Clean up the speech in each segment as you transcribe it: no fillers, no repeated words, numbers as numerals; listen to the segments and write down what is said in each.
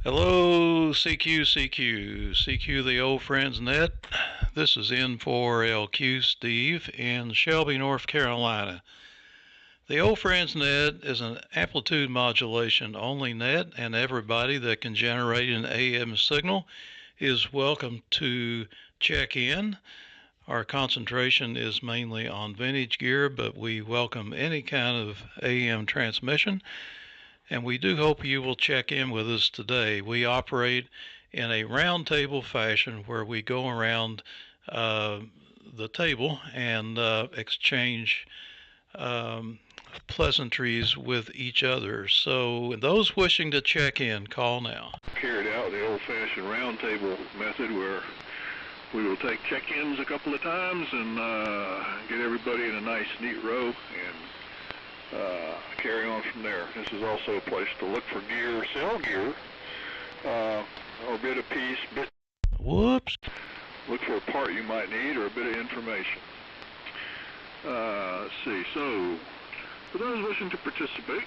Hello, CQ the old friends net. This is N4LQ Steve in Shelby, North Carolina. The old friends net is an amplitude modulation only net, and everybody that can generate an AM signal is welcome to check in. Our concentration is mainly on vintage gear, but we welcome any kind of AM transmission. And we do hope you will check in with us today. We operate in a roundtable fashion where we go around the table and exchange pleasantries with each other. So those wishing to check in, call now. Carried out the old-fashioned roundtable method where we will take check-ins a couple of times and get everybody in a nice, neat row and carry on from there. This is also a place to look for gear, sell gear, or bit of piece, Whoops. Look for a part you might need or a bit of information. Let's see. So, for those wishing to participate,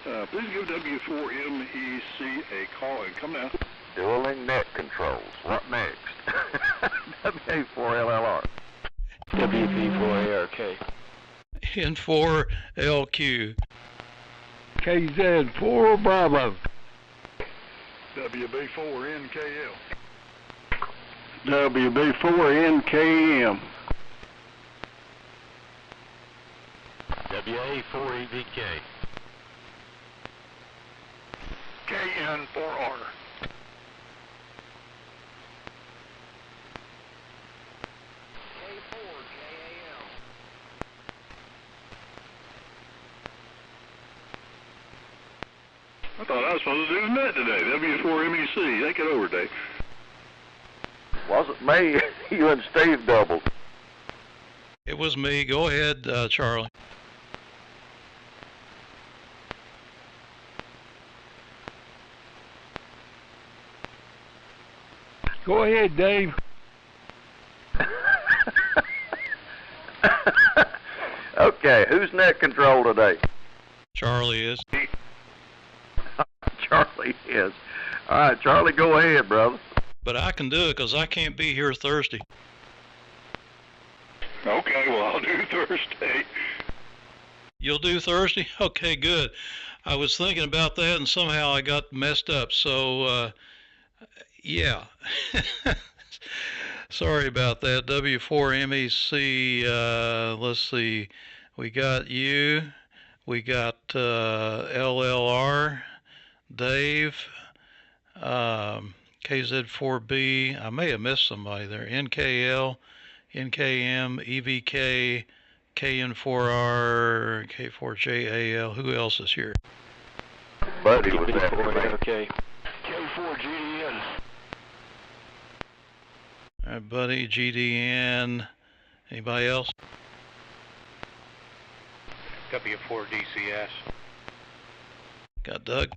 please give W4MEC a call and come now. Dueling net controls. What next? WA4LLR. WP4ARK. N4LQ. KZ4 Bravo. WB4NKL. WB4NKM. WA4EVK. KN4R. I thought I was supposed to do the net today. W4MEC. Take it over, Dave. Wasn't me. You and Steve doubled. It was me. Go ahead, Charlie. Go ahead, Dave. Okay, who's net control today? Charlie is. Charlie is. All right, Charlie, go ahead, brother. But I can do it because I can't be here Thursday. Okay, well, I'll do Thursday. You'll do Thursday? Okay, good. I was thinking about that and somehow I got messed up. So, yeah. Sorry about that. W4MEC, let's see. We got you. We got LLR, Dave, KZ4B. I may have missed somebody there. NKL, NKM, EVK, KN4R, K4JAL. Who else is here? Buddy was that. Okay. K4GDN. All right, Buddy, GDN. Anybody else? W4DCS. Got Doug.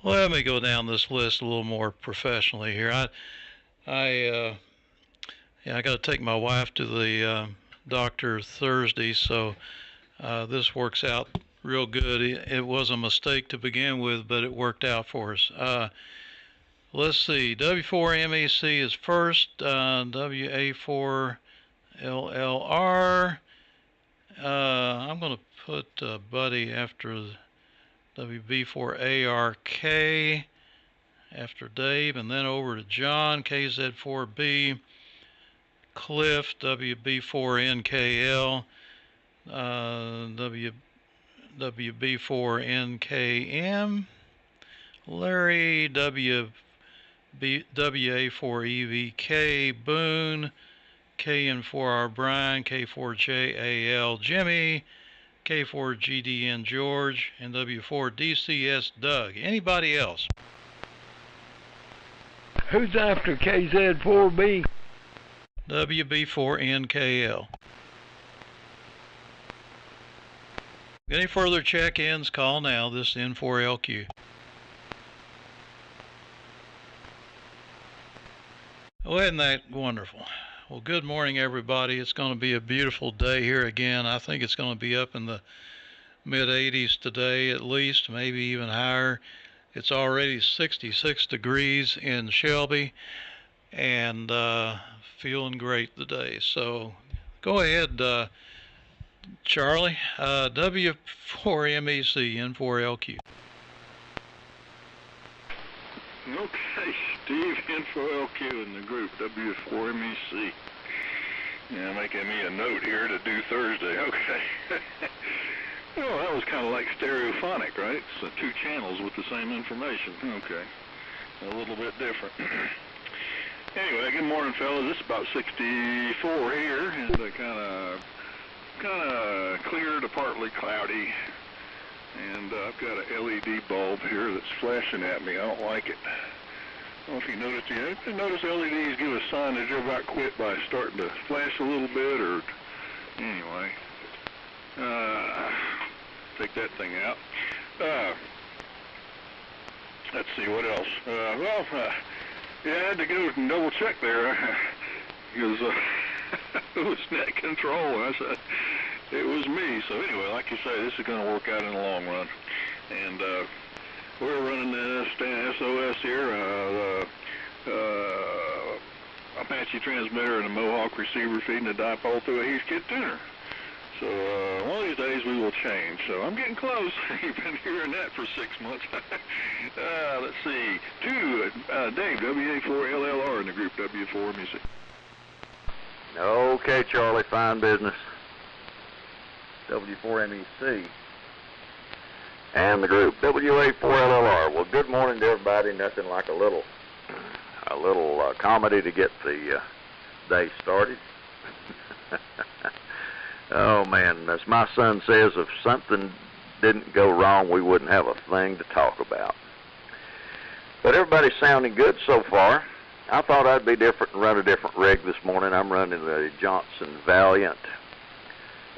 Let me go down this list a little more professionally here. I got to take my wife to the doctor Thursday, so this works out real good. It was a mistake to begin with, but it worked out for us. Let's see. W4MEC is first. WA4LLR. I'm going to put Buddy after WB4ARK after Dave, and then over to John, KZ4B, Cliff, WB4NKL, WB4NKM, Larry, WA4EVK, Boone, KN4R Brian, K4JAL Jimmy, K4GDN George, and W4DCS Doug. Anybody else? Who's after KZ4B? WB4NKL. Any further check-ins, call now. This is N4LQ. Oh, isn't that wonderful? Well, good morning, everybody. It's going to be a beautiful day here again. I think it's going to be up in the mid-80s today at least, maybe even higher. It's already 66 degrees in Shelby, and feeling great today. So go ahead, Charlie. W4MEC N4LQ. Okay, Steve, N4LQ in the group, W4MEC. Yeah, making me a note here to do Thursday. Okay. Well, that was kind of like stereophonic, right? So 2 channels with the same information. Okay. A little bit different. Anyway, good morning, fellas. It's about 64 here, and kind of clear to partly cloudy. And I've got an LED bulb here that's flashing at me. I don't like it. I don't know if you noticed yet. If you notice LEDs give a sign that you're about quit by starting to flash a little bit, or anyway. Take that thing out. Let's see what else. Yeah, I had to go and double check there because it was net control. I said it was me. So anyway, like you say, this is going to work out in the long run. And we're running the SOS here, Apache transmitter and a Mohawk receiver feeding a dipole through a Heathkit tuner. So one of these days we will change. So I'm getting close. You've been hearing that for 6 months. Let's see. 2, Dave, WA4LLR in the group, W4MEC. Okay, Charlie, fine business. W4MEC and the group, WA4LLR. Well, good morning to everybody. Nothing like a little comedy to get the day started. Oh man, as my son says, if something didn't go wrong, we wouldn't have a thing to talk about. But everybody's sounding good so far. I thought I'd be different and run a different rig this morning. I'm running the Johnson Valiant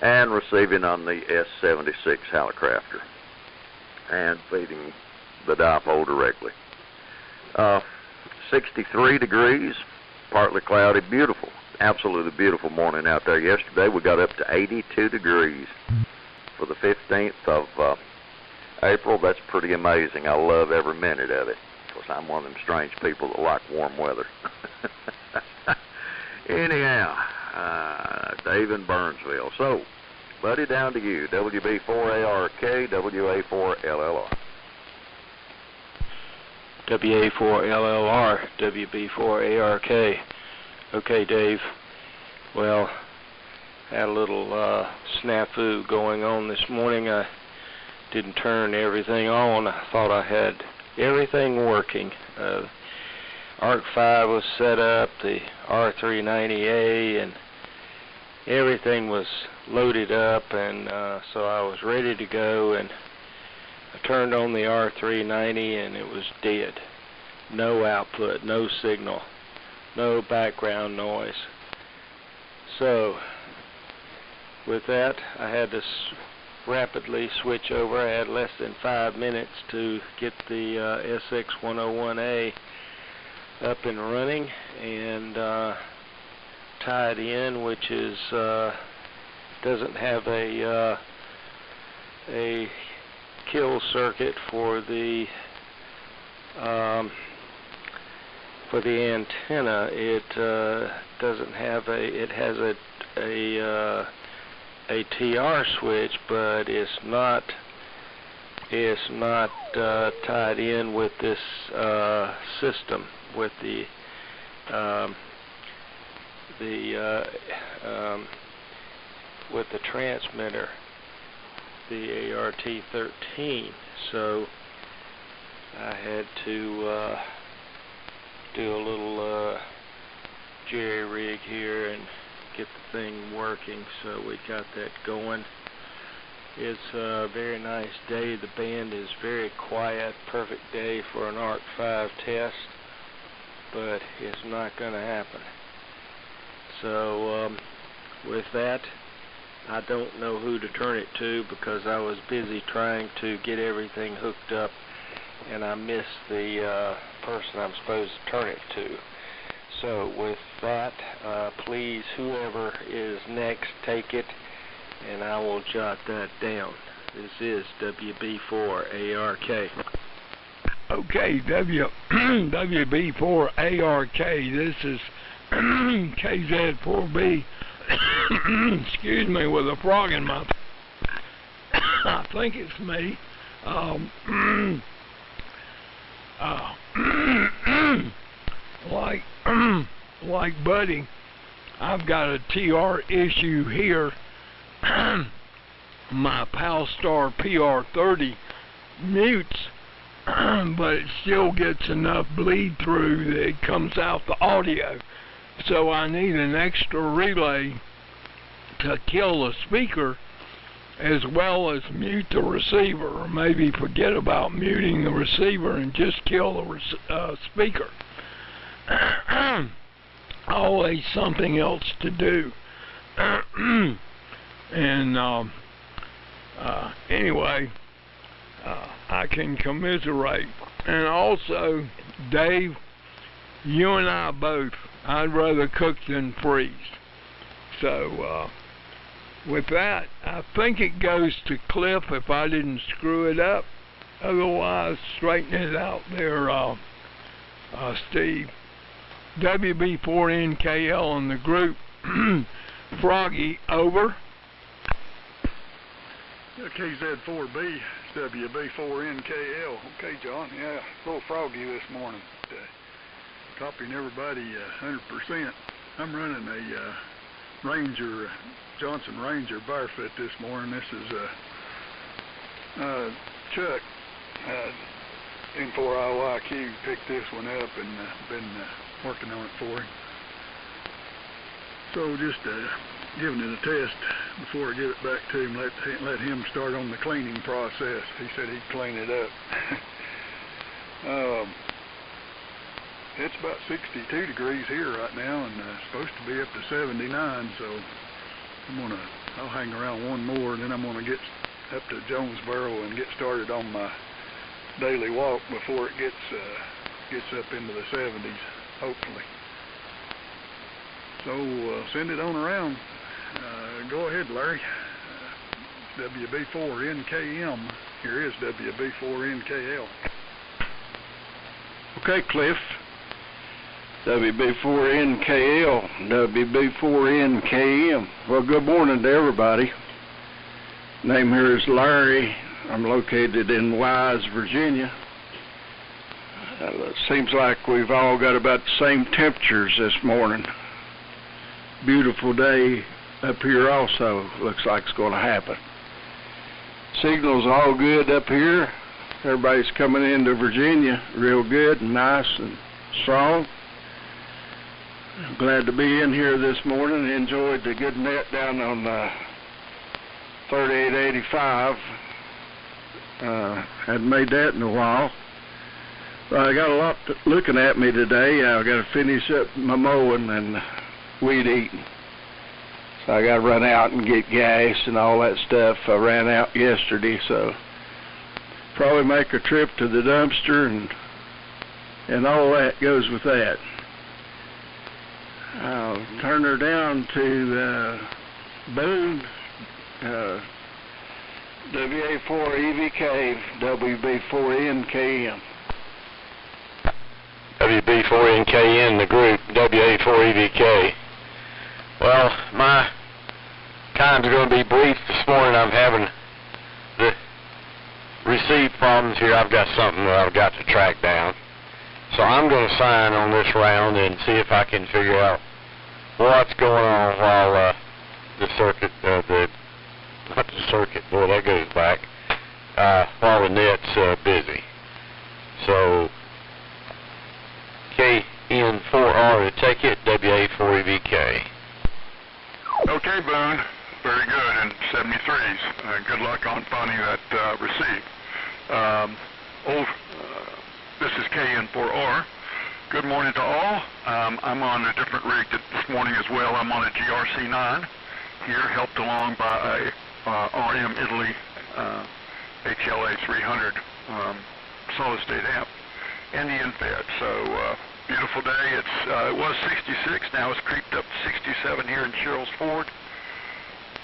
and receiving on the S76 Hallicrafter and feeding the dipole directly. 63 degrees, partly cloudy, beautiful. Absolutely beautiful morning out there. Yesterday we got up to 82 degrees for the 15th of April. That's pretty amazing. I love every minute of it because I'm one of them strange people that like warm weather. Anyhow, Dave in Burnsville. So, buddy, down to you. WB4ARK, WA4LLR. WA4LLR, WB4ARK. Okay, Dave. Well, had a little snafu going on this morning. I didn't turn everything on. I thought I had everything working. ARC 5 was set up, the R390A, and everything was loaded up, and so I was ready to go, and I turned on the R390 and it was dead. No output, no signal, no background noise. So with that, I had to rapidly switch over. I had less than 5 minutes to get the SX101A up and running and tied in, which is doesn't have a kill circuit for the antenna. It doesn't have it has a TR switch, but it's not tied in with this system, with the transmitter, the ART13. So I had to do a little jerry rig here and get the thing working. So we got that going. It's a very nice day. The band is very quiet. Perfect day for an ARC 5 test, but it's not going to happen. So with that, I don't know who to turn it to because I was busy trying to get everything hooked up, and I missed the person I'm supposed to turn it to. So with that, please, whoever is next, take it, and I will jot that down. This is WB4ARK. Okay, WB4ARK. This is KZ4B. Excuse me, with a frog in my. I think it's me. Like Buddy, I've got a TR issue here. My Palstar PR30 mutes, but it still gets enough bleed through that it comes out the audio. So I need an extra relay to kill the speaker as well as mute the receiver, or maybe forget about muting the receiver and just kill the speaker. Always something else to do. And anyway, I can commiserate. And also, Dave, you and I both, I'd rather cook than freeze. So, with that, I think it goes to Cliff if I didn't screw it up. Otherwise, straighten it out there, Steve. WB4NKL in the group. Froggy, over. Yeah, KZ4B, WB4NKL. Okay, John, yeah, a little froggy this morning. Copying everybody 100%. I'm running a Ranger, Johnson Ranger barefoot this morning. This is Chuck, N4IYQ, picked this one up and been working on it for him. So just giving it a test before I give it back to him, let him start on the cleaning process. He said he'd clean it up. It's about 62 degrees here right now, and supposed to be up to 79, so I'll hang around one more, and then I'm gonna get up to Jonesboro and get started on my daily walk before it gets up into the 70s, hopefully. So send it on around. Go ahead, Larry. WB4NKM. Here is WB4NKL. Okay, Cliff. WB4NKL, WB4NKM. Well, good morning to everybody. Name here is Larry. I'm located in Wise, Virginia. It seems like we've all got about the same temperatures this morning. Beautiful day up here also. Looks like it's going to happen. Signals all good up here. Everybody's coming into Virginia real good and nice and strong. I'm glad to be in here this morning. Enjoyed the good net down on 3885. Hadn't made that in a while. I got a lot looking at me today. I've got to finish up my mowing and weed eating. So I got to run out and get gas and all that stuff. I ran out yesterday, so probably make a trip to the dumpster and all that goes with that. I'll turn her down to Boone, WA4EVK, WB4NKM. WB4NKN, the group, WA4EVK. Well, my time's going to be brief this morning. I'm having the receive problems here. I've got something that I've got to track down. So I'm going to sign on this round and see if I can figure out what's going on while the circuit, not the circuit, boy, that goes back, while the net's busy. So KN4R to take it, WA4EVK. Okay, Boone. Very good. And 73s. Good luck on finding that receive. This is KN4R. Good morning to all. I'm on a different rig this morning as well. I'm on a GRC9 here, helped along by a RM Italy HLA 300 solid state amp and the infed. So beautiful day. It was 66. Now it's creeped up to 67 here in Sherrills Ford.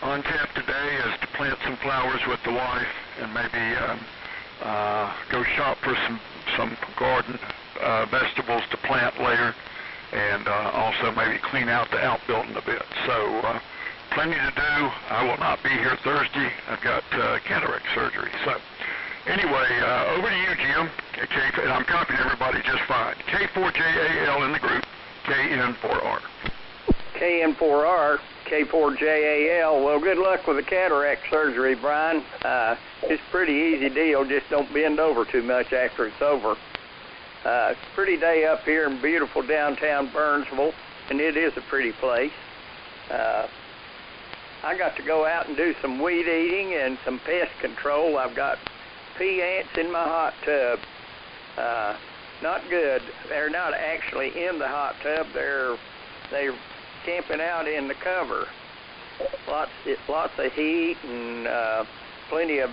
on tap today is to plant some flowers with the wife and maybe go shop for some garden vegetables to plant later, and also maybe clean out the outbuilding a bit. So plenty to do. I will not be here Thursday. I've got cataract surgery. So anyway, over to you, Jim. And I'm copying everybody just fine. K4JAL in the group, KN4R. KN4R, K4JAL. Well, good luck with the cataract surgery, Brian. It's a pretty easy deal. Just don't bend over too much after it's over. It's a pretty day up here in beautiful downtown Burnsville, and it is a pretty place. I got to go out and do some weed eating and some pest control. I've got pea ants in my hot tub. Not good. They're not actually in the hot tub. They're camping out in the cover. Lots of heat and plenty of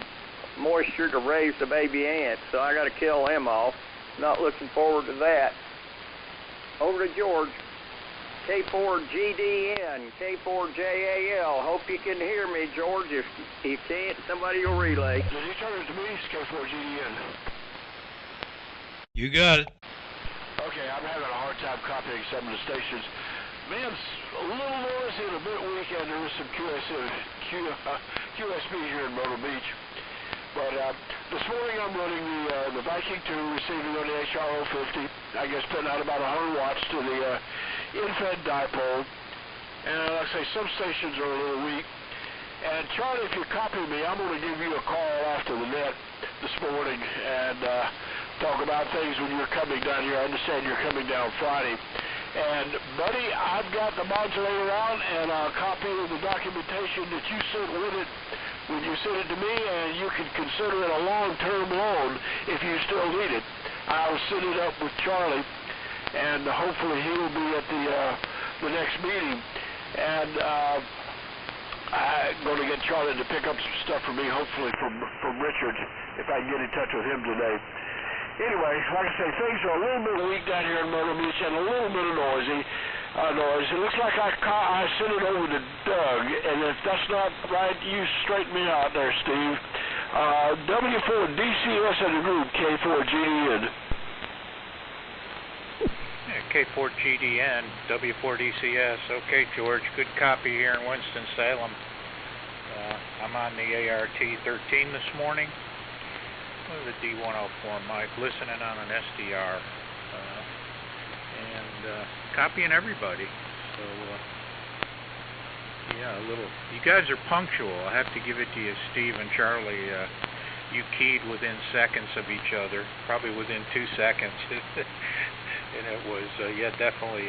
moisture to raise the baby ants. So I got to kill them off. Not looking forward to that. Over to George. K4GDN, K4JAL. Hope you can hear me, George. If you can't, somebody will relay. Did you turn it to me? It's K4GDN. You got it. Okay, I'm having a hard time copying some of the stations. Man's a little noisy and a bit weak, and there was some QSB here in Myrtle Beach. But this morning I'm running the Viking 2, receiving on the HRO50. I guess putting out about 100 watts to the in-fed dipole. And like I say, some stations are a little weak. And Charlie, if you're copying me, I'm going to give you a call after the net this morning and talk about things when you're coming down here. I understand you're coming down Friday. And, buddy, I've got the modulator on and a copy of the documentation that you sent with it when you sent it to me, and you can consider it a long-term loan if you still need it. I'll set it up with Charlie, and hopefully he will be at the next meeting. And I'm going to get Charlie to pick up some stuff for me, hopefully from Richard, if I can get in touch with him today. Anyway, like I say, things are a little bit weak down here in Myrtle Beach and a little bit of noise. It looks like I sent it over to Doug, and if that's not right, you straighten me out there, Steve. W4DCS in the group, K4GDN. K4GDN, W4DCS. Okay, George, good copy here in Winston-Salem. I'm on the ART-13 this morning with a D104 mic, listening on an SDR, and copying everybody. So, yeah, you guys are punctual. I have to give it to you, Steve and Charlie. You keyed within seconds of each other, probably within 2 seconds. And it was, yeah, definitely,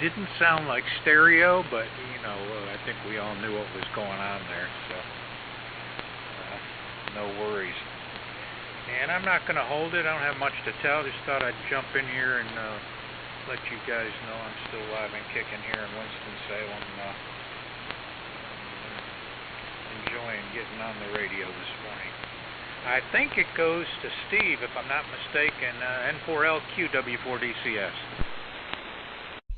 didn't sound like stereo, but, you know, I think we all knew what was going on there, so no worries. And I'm not going to hold it. I don't have much to tell. Just thought I'd jump in here and let you guys know I'm still live and kicking here in Winston-Salem. Enjoying getting on the radio this morning. I think it goes to Steve, if I'm not mistaken, N4LQ W4DCS.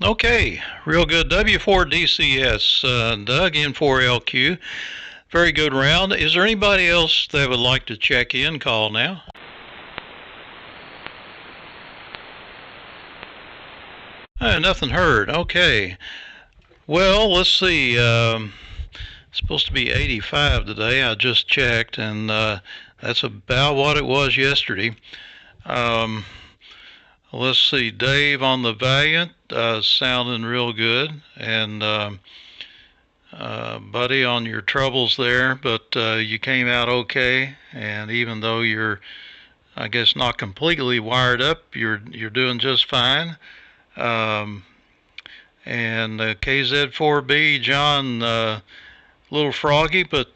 Okay, real good. W4DCS, Doug, N4LQ. Very good round. Is there anybody else that would like to check in? Call now. Nothing heard. Okay. Well, let's see. It's supposed to be 85 today. I just checked, and that's about what it was yesterday. Let's see. Dave on the Valiant, sounding real good, and buddy, on your troubles there, but you came out okay, and even though you're, I guess, not completely wired up, you're doing just fine. And KZ4B, John, a little froggy, but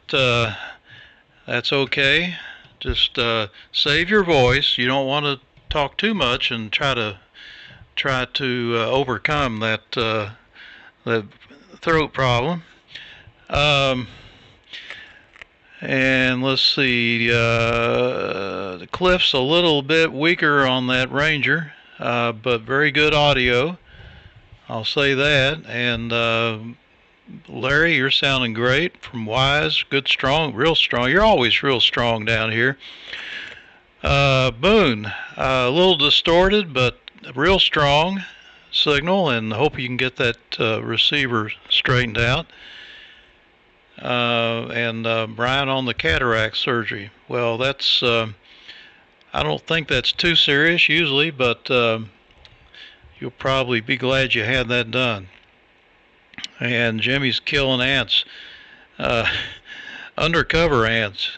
that's okay. Just save your voice. You don't want to talk too much and try to overcome that the throat problem. And let's see, the Cliff's a little bit weaker on that Ranger, but very good audio, I'll say that. And Larry, you're sounding great. From Wise, good, strong, real strong. You're always real strong down here. Boone, a little distorted, but real strong signal, and hope you can get that receiver straightened out. And Brian on the cataract surgery. Well, that's, I don't think that's too serious usually, but you'll probably be glad you had that done. And Jimmy's killing ants, undercover ants.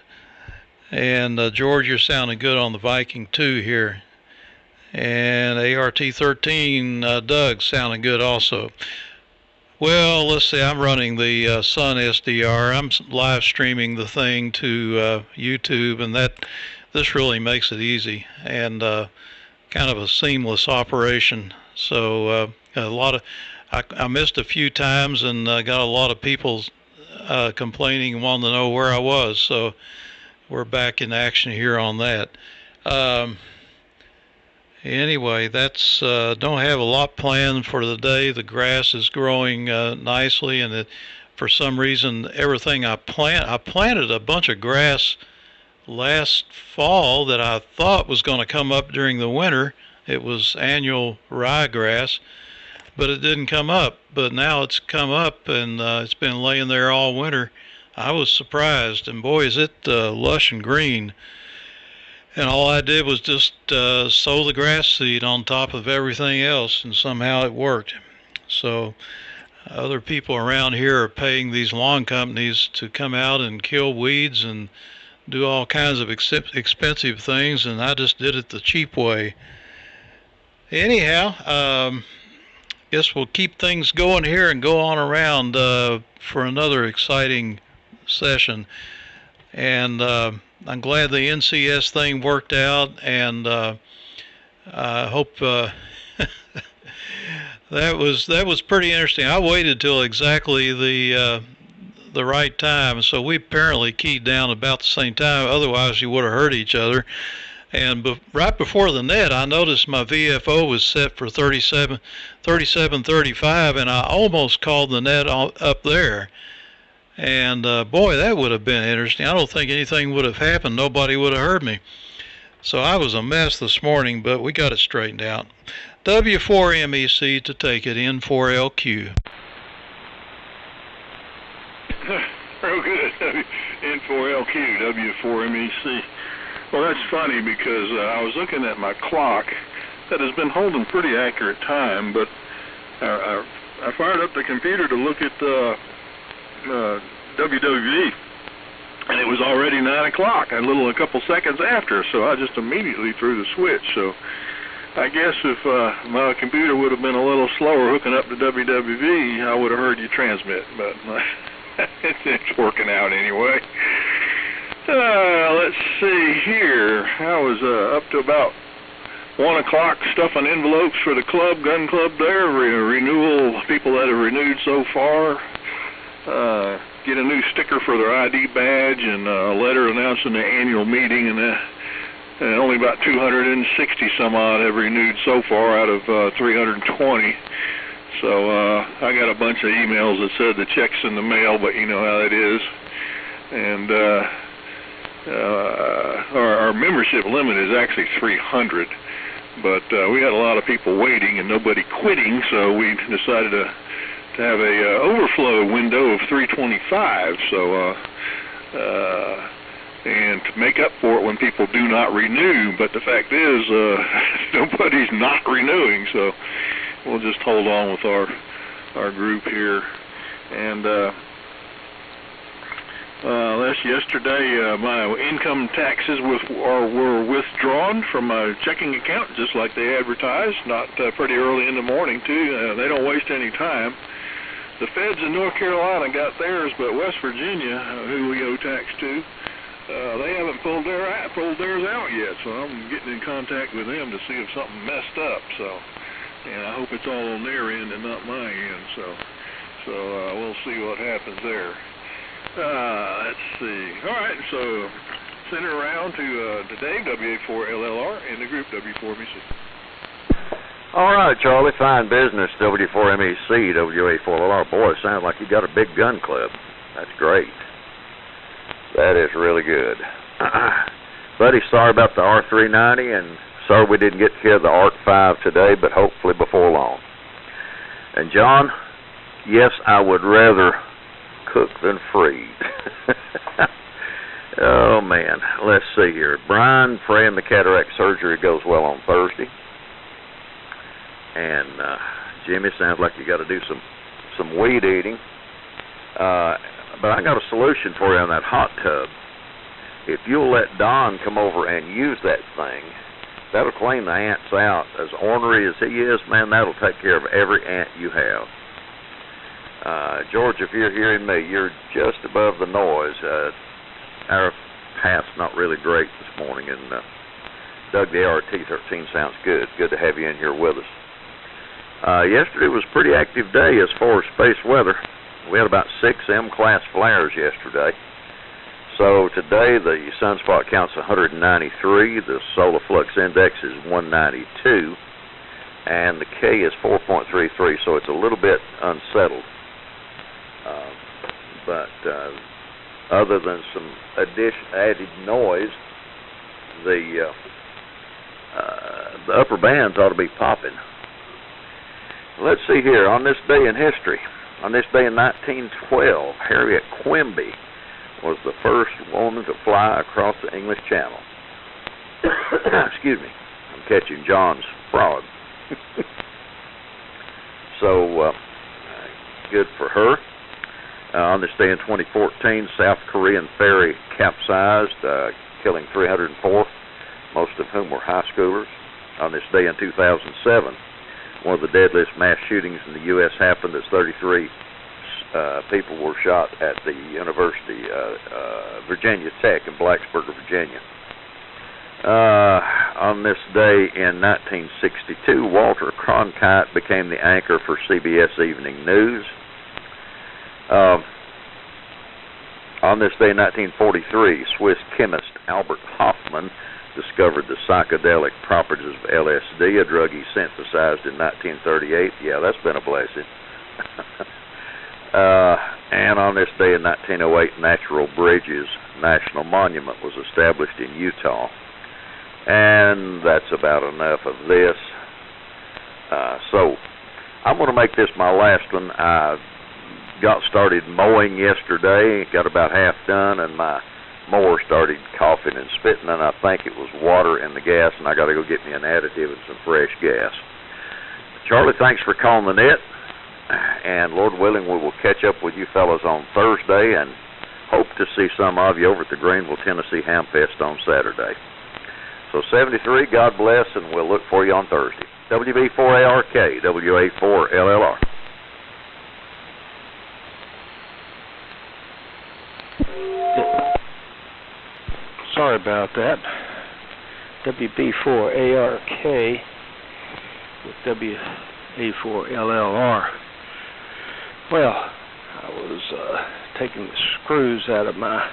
And George, you're sounding good on the Viking 2 here. And ART13, Doug, sounding good also. Well, let's see, I'm running the Sun SDR. I'm live streaming the thing to YouTube, and this really makes it easy and kind of a seamless operation. So a lot of, I missed a few times and got a lot of people complaining and wanting to know where I was. So we're back in action here on that. Anyway, that's don't have a lot planned for the day. The grass is growing nicely, and for some reason, everything I planted a bunch of grass last fall that I thought was going to come up during the winter. It was annual ryegrass, but it didn't come up. But now it's come up, and it's been laying there all winter. I was surprised, and boy, is it lush and green. And all I did was just sow the grass seed on top of everything else, and somehow it worked. So other people around here are paying these lawn companies to come out and kill weeds and do all kinds of expensive things, and I just did it the cheap way. Anyhow, guess we'll keep things going here and go on around for another exciting session. And I'm glad the NCS thing worked out, and I hope that was pretty interesting. I waited till exactly the right time, so we apparently keyed down about the same time. Otherwise, you would have heard each other. And right before the net, I noticed my VFO was set for 3735, and I almost called the net up there. And boy, that would have been interesting. I don't think anything would have happened. Nobody would have heard me. So I was a mess this morning, but we got it straightened out. W4MEC to take it, N4LQ. Real good. N4LQ, W4MEC. Well, that's funny because I was looking at my clock that has been holding pretty accurate time, but I fired up the computer to look at WWV, and it was already 9 o'clock, a couple seconds after, so I just immediately threw the switch. So I guess if my computer would have been a little slower hooking up to WWV, I would have heard you transmit, but it's working out anyway. Let's see here. I was up to about 1 o'clock stuffing envelopes for the gun club there, renewal, people that have renewed so far. Get a new sticker for their ID badge and a letter announcing the annual meeting, and only about 260 some odd have renewed so far out of 320. So I got a bunch of emails that said the check's in the mail, but you know how that is. And our membership limit is actually 300, but we had a lot of people waiting and nobody quitting, so we decided to have a overflow window of 325, so and to make up for it when people do not renew. But the fact is, nobody's not renewing, so we'll just hold on with our group here. And that's yesterday. My income taxes were withdrawn from my checking account, just like they advertised. Not pretty early in the morning too. They don't waste any time. The feds in North Carolina got theirs, but West Virginia, who we owe tax to, they haven't pulled theirs out yet. So I'm getting in contact with them to see if something messed up. So, and I hope it's all on their end and not my end. So we'll see what happens there. Let's see. All right, so send it around to Dave, WA4LLR, and the group W4MEC. All right, Charlie, fine business, W4MEC, WA4LR. Boy, it sounds like you got a big gun club. That's great. That is really good. Buddy, sorry about the R390, and sorry we didn't get to hear the ARC-5 today, but hopefully before long. And John, yes, I would rather cook than freeze. Oh, man. Let's see here. Brian, praying the cataract surgery goes well on Thursday. And Jimmy, sounds like you got to do some weed eating. But I got a solution for you on that hot tub. If you'll let Don come over and use that thing, that'll clean the ants out. As ornery as he is, man, that'll take care of every ant you have. George, if you're hearing me, you're just above the noise. Our path's not really great this morning, and Doug, the ART-13 sounds good. Good to have you in here with us. Yesterday was a pretty active day as far as space weather. We had about 6 M-class flares yesterday. So today the sunspot count's 193, the solar flux index is 192, and the K is 4.33, so it's a little bit unsettled. But other than some added noise, the upper bands ought to be popping. Let's see here, on this day in history, on this day in 1912, Harriet Quimby was the first woman to fly across the English Channel. Excuse me, I'm catching John's frog. So, good for her. On this day in 2014, South Korean ferry capsized, killing 304, most of whom were high schoolers. On this day in 2007, one of the deadliest mass shootings in the U.S. happened as 33 people were shot at the University, Virginia Tech in Blacksburg, Virginia. On this day in 1962, Walter Cronkite became the anchor for CBS Evening News. On this day in 1943, Swiss chemist Albert Hofmann discovered the psychedelic properties of LSD, a drug he synthesized in 1938. Yeah, that's been a blessing. And on this day in 1908, Natural Bridges National Monument was established in Utah. And that's about enough of this. So I'm going to make this my last one. I got started mowing yesterday, got about half done, and my mower started coughing and spitting, and I think it was water in the gas, and I got to go get me an additive and some fresh gas. Charlie, thanks for calling the net, and Lord willing, we will catch up with you fellas on Thursday, and hope to see some of you over at the Greenville, Tennessee Hamfest on Saturday. So 73, God bless, and we'll look for you on Thursday. WB4ARK, WA4LLR. Sorry about that. WB4ARK with WA4LLR. Well, I was taking the screws out of my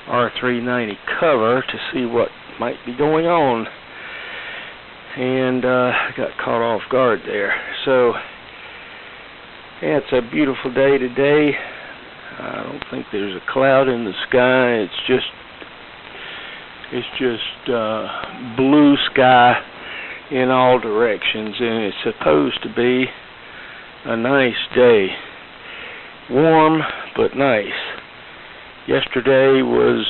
R390 cover to see what might be going on, and I got caught off guard there. So, yeah, it's a beautiful day today. I don't think there's a cloud in the sky. It's just blue sky in all directions, and it's supposed to be a nice day. Warm, but nice. Yesterday was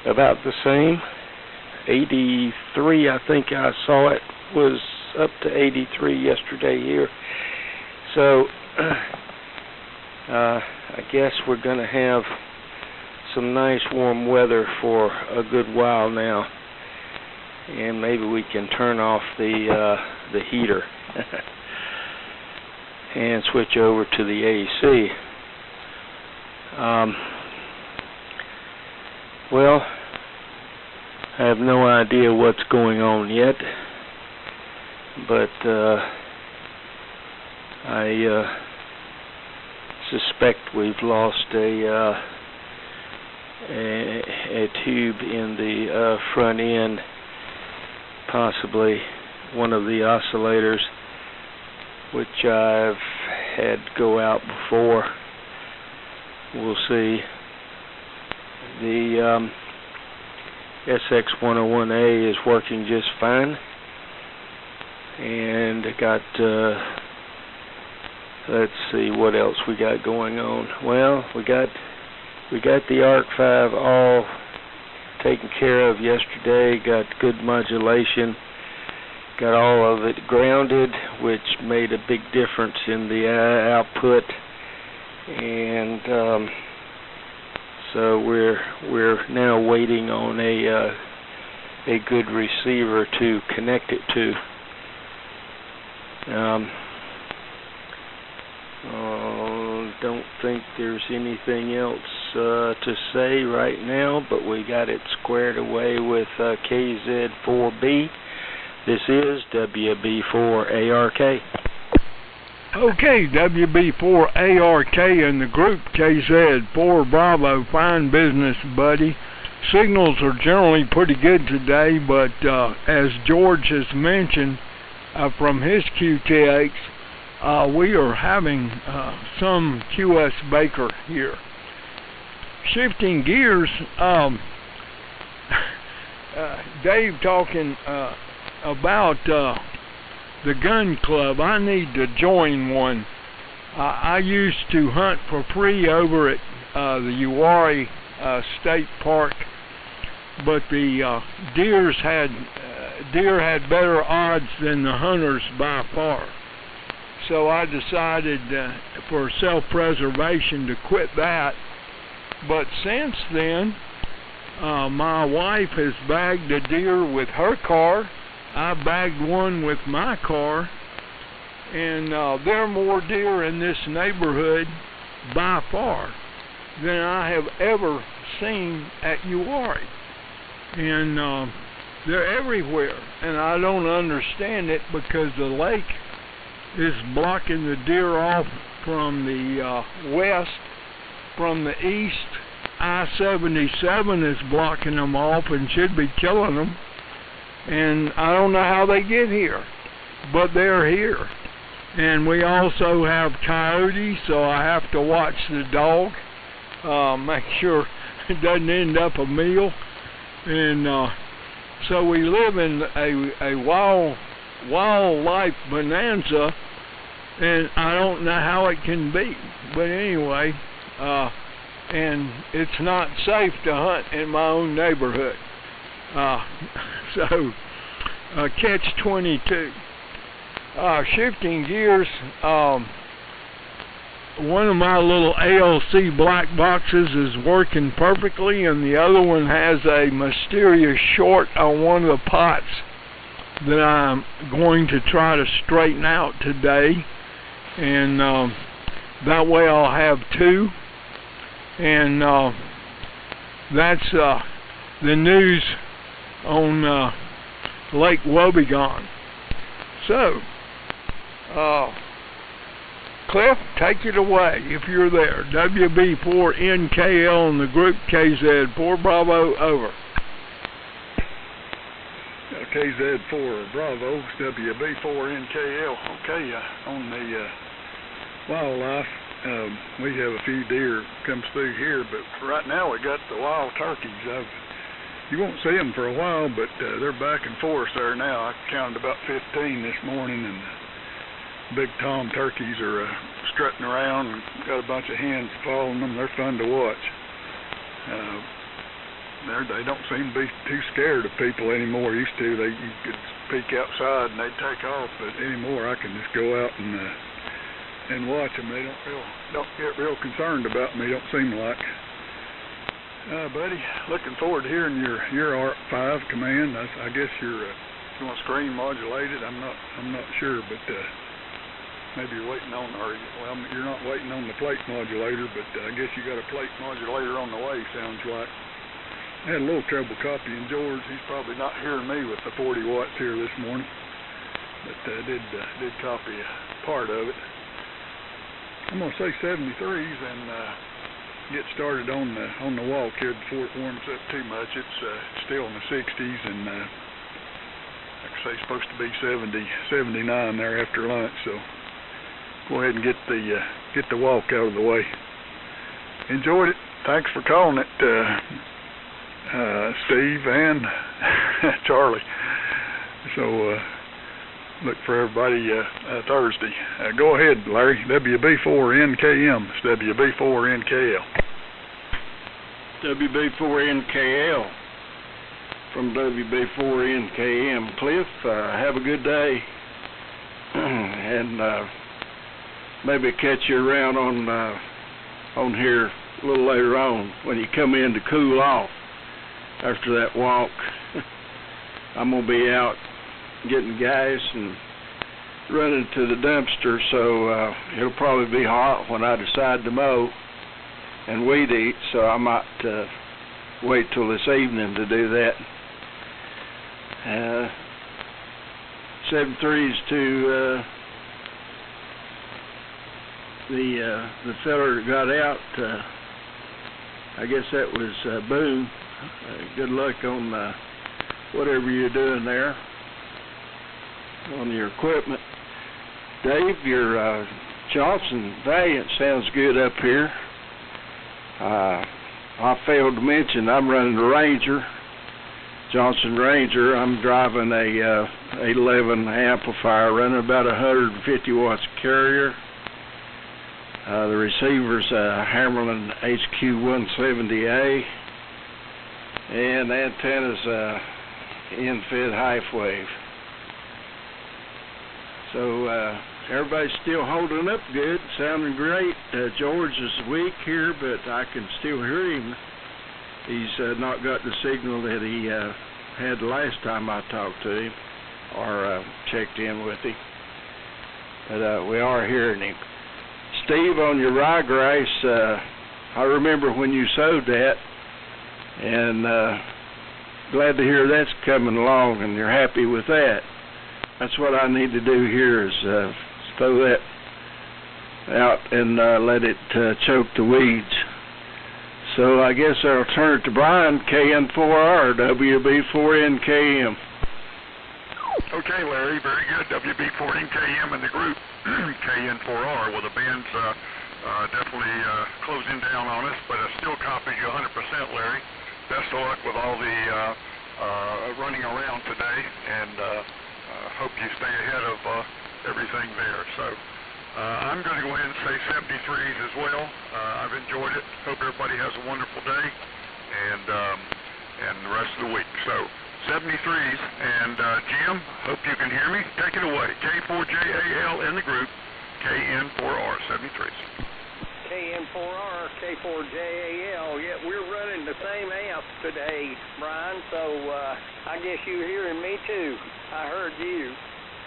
about the same. 83, I think I saw it, was up to 83 yesterday here. So, I guess we're going to have some nice warm weather for a good while now, and maybe we can turn off the heater and switch over to the AC. Well, I have no idea what's going on yet, but I suspect we've lost a tube in the front end, possibly one of the oscillators, which I've had go out before. We'll see. The SX101A is working just fine, and I got let's see what else we got going on. Well, we got the ARC-5 all taken care of yesterday. Got good modulation. Got all of it grounded, which made a big difference in the output. And so we're now waiting on a good receiver to connect it to. Don't think there's anything else to say right now, but we got it squared away with KZ4B. This is WB4ARK. Okay, WB4ARK and the group KZ4 Bravo. Fine business, buddy. Signals are generally pretty good today, but as George has mentioned from his QTX, we are having some QS Baker here. Shifting gears, Dave talking about the gun club. I need to join one. I used to hunt for free over at the Uwharrie State Park, but the deer had better odds than the hunters by far. So I decided for self-preservation to quit that. But since then, my wife has bagged a deer with her car. I bagged one with my car. And there are more deer in this neighborhood by far than I have ever seen at Uwharrie. And they're everywhere. And I don't understand it because the lake is blocking the deer off from the west. From the east, I-77 is blocking them off and should be killing them. And I don't know how they get here, but they're here. And we also have coyotes, so I have to watch the dog, make sure it doesn't end up a meal. And so we live in a wildlife bonanza, and I don't know how it can be. But anyway, and it's not safe to hunt in my own neighborhood. So, catch-22. Shifting gears, one of my little ALC black boxes is working perfectly, and the other one has a mysterious short on one of the pots that I'm going to try to straighten out today. And that way I'll have two. And that's the news on Lake Wobegon. So, Cliff, take it away if you're there. WB4NKL and the group KZ4 Bravo, over. KZ4 Bravo, WB4NKL. Okay, on the wildlife, we have a few deer comes through here, but right now we got the wild turkeys. You won't see them for a while, but they're back and forth there now. I counted about 15 this morning, and big tom turkeys are strutting around and got a bunch of hens following them. They're fun to watch. They don't seem to be too scared of people anymore. Used to, you could peek outside and they'd take off, but anymore I can just go out and watch them. They don't get real concerned about me. Don't seem like. Buddy, looking forward to hearing your ARC-5 command. I guess you want screen modulated. I'm not sure, but maybe you're waiting on, you're not waiting on the plate modulator, but I guess you got a plate modulator on the way. Sounds like. I had a little trouble copying George. He's probably not hearing me with the 40 watts here this morning, but did copy a part of it. I'm gonna say 73s and get started on the walk here before it warms up too much. It's still in the 60s, and like I say, it's supposed to be 70, 79 there after lunch, so go ahead and get the walk out of the way. Enjoyed it. Thanks for calling it, Steve and Charlie. So look for everybody Thursday. Go ahead, Larry. WB4NKM. It's WB4NKL. WB4NKL from WB4NKM. Cliff, have a good day, and maybe catch you around on here a little later on when you come in to cool off after that walk. I'm gonna be out getting gas and running to the dumpster, so it'll probably be hot when I decide to mow and weed eat, so I might wait till this evening to do that. 7-3s to the feller that got out. I guess that was Boone. Good luck on whatever you're doing there on your equipment. Dave, your Johnson Valiant sounds good up here. I failed to mention I'm running the Ranger, Johnson Ranger. I'm driving a 811 amplifier, running about 150 watts carrier. The receiver's a Hammerlin HQ170A, and the antenna's in-fed half wave. So everybody's still holding up good, sounding great. George is weak here, but I can still hear him. He's not got the signal that he had the last time I talked to him or checked in with him. But we are hearing him. Steve, on your ryegrass, I remember when you sowed that, and glad to hear that's coming along and you're happy with that. That's what I need to do here is throw that out and let it choke the weeds. So I guess I'll turn it to Brian, KN4R, WB4NKM. Okay, Larry, very good. WB4NKM in the group, KN4R. Well, the band's definitely closing down on us, but I still copy you 100%, Larry. Best of luck with all the running around today, and hope you stay ahead of everything there. So I'm going to go ahead and say 73s as well. I've enjoyed it. Hope everybody has a wonderful day and the rest of the week. So 73s, and Jim, hope you can hear me. Take it away. K4JAL in the group, KN4R, 73s. KN4R, K4JAL. Yeah, we're running the same amp today, Brian, so I guess you're hearing me too. I heard you.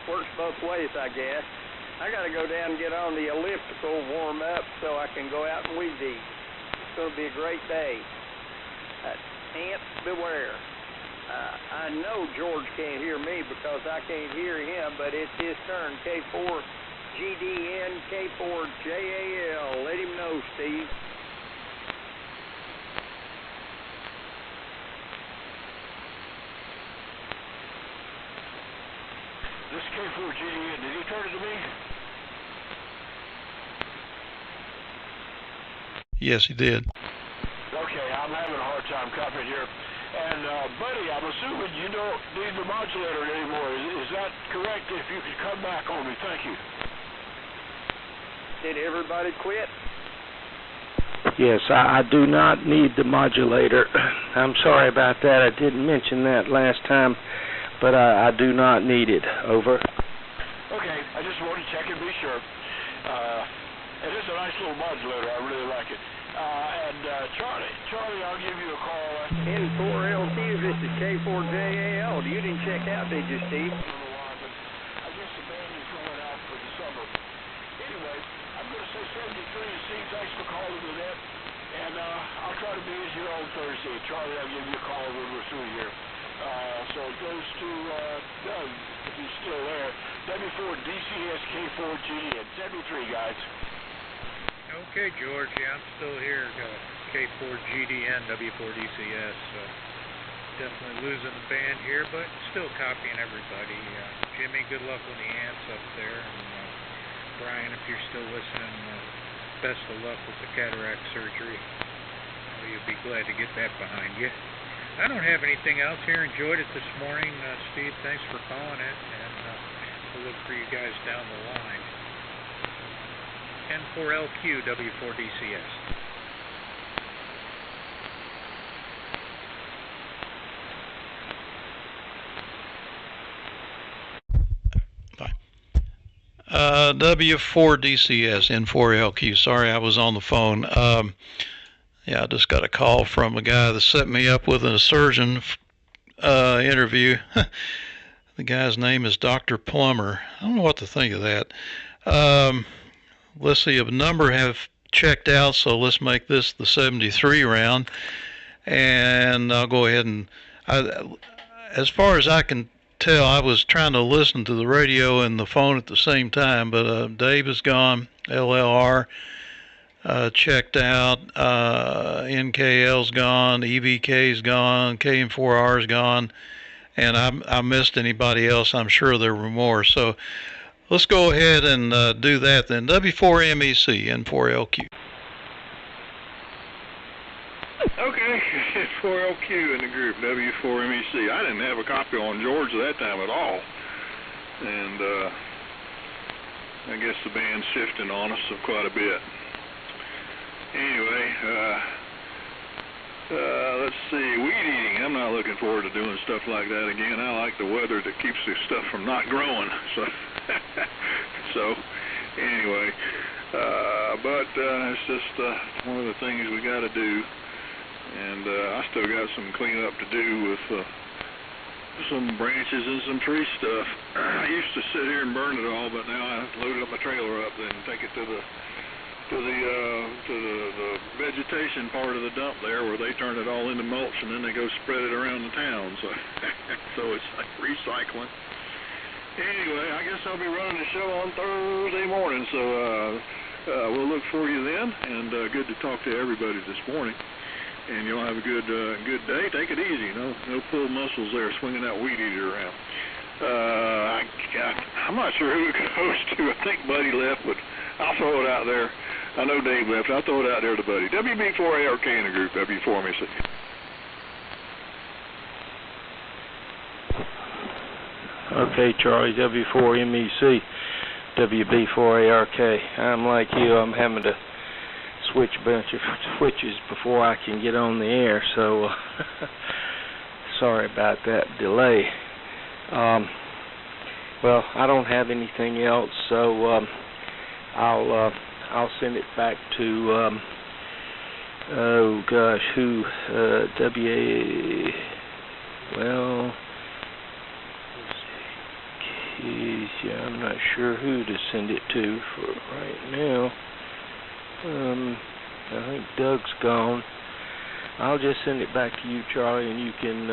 Works both ways, I guess. I got to go down and get on the elliptical, warm up, so I can go out and weed eat. It's going to be a great day. Ants beware. I know George can't hear me because I can't hear him, but it's his turn. K4GDN, K4JAL. Let him know, Steve. This is K4GDN. Did he turn it to me? Yes, he did. Okay, I'm having a hard time copying here. And, buddy, I'm assuming you don't need the modulator anymore. Is that correct? If you could come back on me, thank you. Did everybody quit? Yes, I do not need the modulator. I'm sorry about that. I didn't mention that last time, but I do not need it. Over. Okay, I just wanted to check and be sure. It is a nice little modulator. I really like it. And Charlie, I'll give you a call. N4LQ, this is K4JAL. You didn't check out, did you, Steve? I guess the band is going out for the summer. Anyway, I'm going to say 73 and Steve, thanks for calling me that. And I'll try to be here on Thursday. Charlie, I'll give you a call when we're through here. So it goes to Doug, if he's still there. W4DCS K4GDN. 73, guys. Okay, George. Yeah, I'm still here. K4GDN, W4DCS. Definitely losing the band here, but still copying everybody. Jimmy, good luck with the ants up there. And Brian, if you're still listening, best of luck with the cataract surgery. You'll be glad to get that behind you. I don't have anything else here. Enjoyed it this morning. Steve, thanks for calling it, and we'll look for you guys down the line. N4LQ, W4DCS. W4DCS, N4LQ. Sorry, I was on the phone. Yeah, I just got a call from a guy that set me up with a surgeon interview. The guy's name is Dr. Plummer. I don't know what to think of that. Let's see, a number have checked out, so let's make this the 73 round. And I'll go ahead and, as far as I can tell, I was trying to listen to the radio and the phone at the same time, but Dave is gone, LLR checked out, NKL's gone, EVK's gone, KM4R's gone, and I missed anybody else. I'm sure there were more. So let's go ahead and do that then. W4MEC, N4LQ. Okay, N4LQ in the group, W4MEC. I didn't have a copy on George at that time at all. And I guess the band's shifting on us quite a bit. Anyway, let's see, weed eating. I'm not looking forward to doing stuff like that again. I like the weather that keeps the stuff from not growing. So anyway, but it's just one of the things we got to do. And I still got some cleanup to do with some branches and some tree stuff. I used to sit here and burn it all, but now I load up my trailer up and take it to the vegetation part of the dump there, where they turn it all into mulch and then they go spread it around the town. So so it's like recycling. Anyway, I guess I'll be running the show on Thursday morning, so we'll look for you then. And good to talk to everybody this morning. And you'll have a good day. Take it easy. No pull muscles there, swinging that weed eater around. I'm not sure who it goes to. I think Buddy left, but I'll throw it out there. I know Dave left. I'll throw it out there to Buddy. WB4ARK in the group. W4MEC. Okay, Charlie, W4MEC, WB4ARK. I'm like you. I'm having to switch a bunch of switches before I can get on the air, so sorry about that delay. Well, I don't have anything else, so I'll send it back to oh gosh, who well, yeah, I'm not sure who to send it to for right now. I think Doug's gone. I'll just send it back to you, Charlie, and you can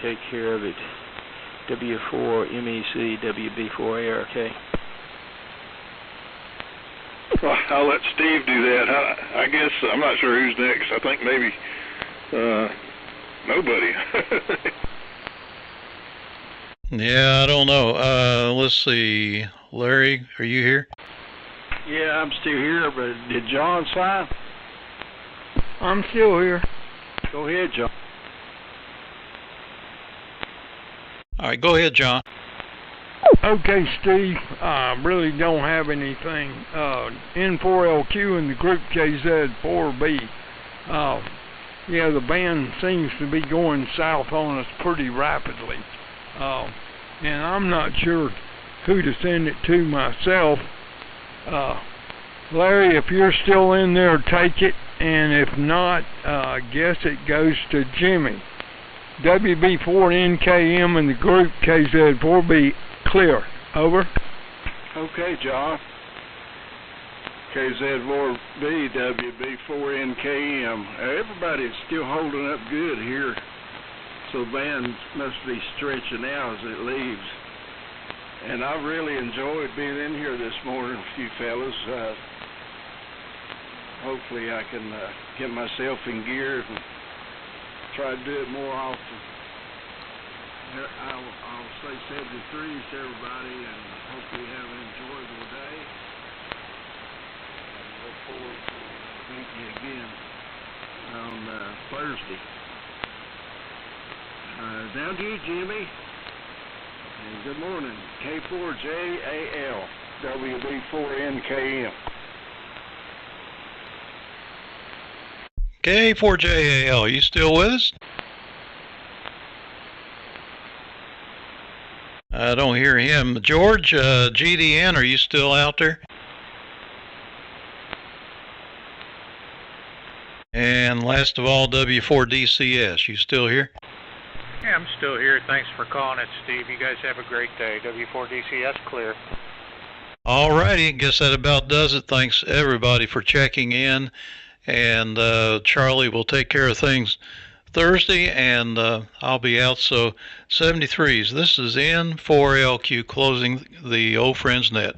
take care of it. W4MEC, WB4ARK. Well, I'll let Steve do that. I guess I'm not sure who's next. I think maybe nobody. Yeah, I don't know. Let's see. Larry, are you here? Yeah, I'm still here, but did John sign? I'm still here. Go ahead, John. All right, go ahead, John. Okay, Steve, I really don't have anything. N4LQ in the group KZ4B. Yeah, the band seems to be going south on us pretty rapidly. And I'm not sure who to send it to myself. Larry, if you're still in there, take it. And if not, I guess it goes to Jimmy. WB4NKM in the group KZ4B. Clear. Over. Okay, John. KZ4B, WB4NKM. Everybody's still holding up good here, so the band must be stretching out as it leaves. And I really enjoyed being in here this morning with you fellas. Hopefully I can get myself in gear and try to do it more often. I'll say 73s to everybody, and hope you have an enjoyable day. And look forward to meeting you again on Thursday. Down to you, Jimmy. And good morning. K4JAL, WB4NKM. K4JAL, you still with us? I don't hear him. George, GDN, are you still out there? And last of all, W4DCS, you still here? Yeah, I'm still here. Thanks for calling it, Steve. You guys have a great day. W4DCS clear. All righty, I guess that about does it. Thanks everybody for checking in, and Charlie will take care of things Thursday, and I'll be out. So 73s. This is N4LQ closing the Old Friends Net.